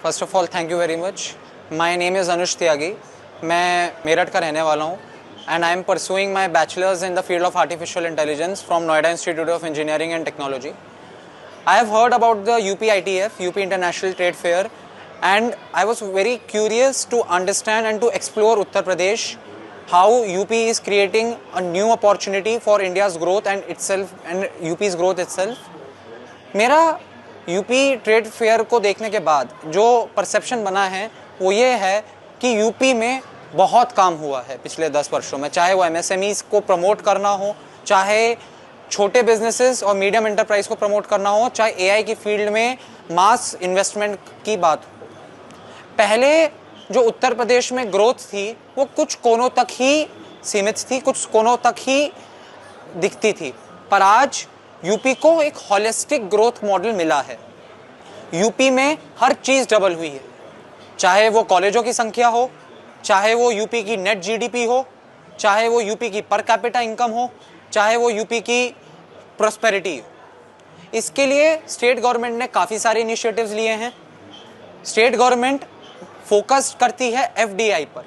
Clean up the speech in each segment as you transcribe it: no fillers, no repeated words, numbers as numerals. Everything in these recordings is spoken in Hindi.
First of all thank you very much. My name is Anuj Tyagi. मैं मेरठ का रहने वाला हूँ and I am pursuing my bachelors in the field of artificial intelligence from Noida institute of engineering and technology. I have heard about the UP ITF, UP International Trade Fair, and I was very curious to understand and to explore Uttar Pradesh, how UP is creating a new opportunity for India's growth and itself and UP's growth itself. मेरा यूपी ट्रेड फेयर को देखने के बाद जो परसेप्शन बना है वो ये है कि यूपी में बहुत काम हुआ है पिछले 10 वर्षों में, चाहे वो एमएसएमईज को प्रमोट करना हो, चाहे छोटे बिजनेसेस और मीडियम एंटरप्राइज को प्रमोट करना हो, चाहे एआई की फील्ड में मास इन्वेस्टमेंट की बात हो। पहले जो उत्तर प्रदेश में ग्रोथ थी वो कुछ कोनों तक ही सीमित थी, कुछ कोनों तक ही दिखती थी, पर आज यूपी को एक होलिस्टिक ग्रोथ मॉडल मिला है। यूपी में हर चीज़ डबल हुई है, चाहे वो कॉलेजों की संख्या हो, चाहे वो यूपी की नेट जीडीपी हो, चाहे वो यूपी की पर कैपिटा इनकम हो, चाहे वो यूपी की प्रॉस्पेरिटी हो। इसके लिए स्टेट गवर्नमेंट ने काफ़ी सारे इनिशिएटिव्स लिए हैं। स्टेट गवर्नमेंट फोकस करती है एफडीआई पर।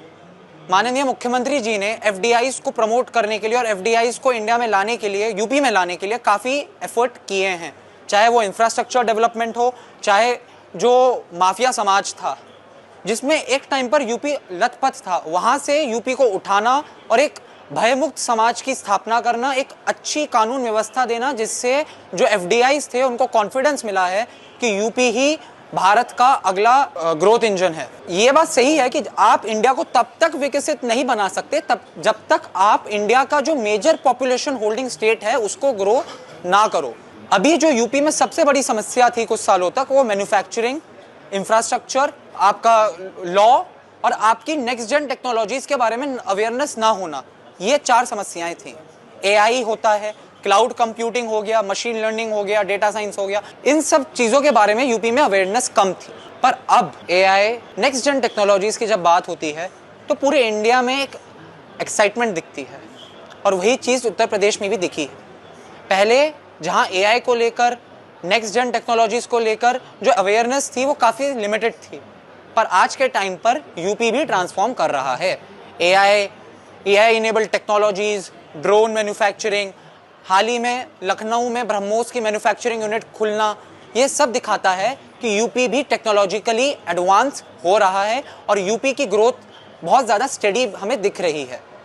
माननीय मुख्यमंत्री जी ने एफडीआईज को प्रमोट करने के लिए और एफडीआईज को इंडिया में लाने के लिए, यूपी में लाने के लिए काफ़ी एफर्ट किए हैं, चाहे वो इंफ्रास्ट्रक्चर डेवलपमेंट हो, चाहे जो माफिया समाज था जिसमें एक टाइम पर यूपी लथपथ था, वहाँ से यूपी को उठाना और एक भयमुक्त समाज की स्थापना करना, एक अच्छी कानून व्यवस्था देना जिससे जो एफडीआईज थे उनको कॉन्फिडेंस मिला है कि यूपी ही भारत का अगला ग्रोथ इंजन है। ये बात सही है कि आप इंडिया को तब तक विकसित नहीं बना सकते जब तक आप इंडिया का जो मेजर पॉपुलेशन होल्डिंग स्टेट है उसको ग्रो ना करो। अभी जो यूपी में सबसे बड़ी समस्या थी कुछ सालों तक वो मैन्युफैक्चरिंग, इंफ्रास्ट्रक्चर, आपका लॉ और आपकी नेक्स्ट जेन टेक्नोलॉजीज के बारे में अवेयरनेस ना होना, ये 4 समस्याएं थी। एआई होता है, क्लाउड कंप्यूटिंग हो गया, मशीन लर्निंग हो गया, डेटा साइंस हो गया, इन सब चीज़ों के बारे में यूपी में अवेयरनेस कम थी। पर अब एआई, नेक्स्ट जेन टेक्नोलॉजीज़ की जब बात होती है तो पूरे इंडिया में एक एक्साइटमेंट दिखती है और वही चीज़ उत्तर प्रदेश में भी दिखी है। पहले जहाँ एआई को लेकर, नेक्स्ट जेन टेक्नोलॉजीज़ को लेकर जो अवेयरनेस थी वो काफ़ी लिमिटेड थी, पर आज के टाइम पर यूपी भी ट्रांसफॉर्म कर रहा है। AI enabled technologies, drone manufacturing, हाल ही में लखनऊ में ब्रह्मोस की मैन्युफैक्चरिंग यूनिट खुलना, ये सब दिखाता है कि यूपी भी टेक्नोलॉजिकली एडवांस हो रहा है और यूपी की ग्रोथ बहुत ज़्यादा स्टेडी हमें दिख रही है।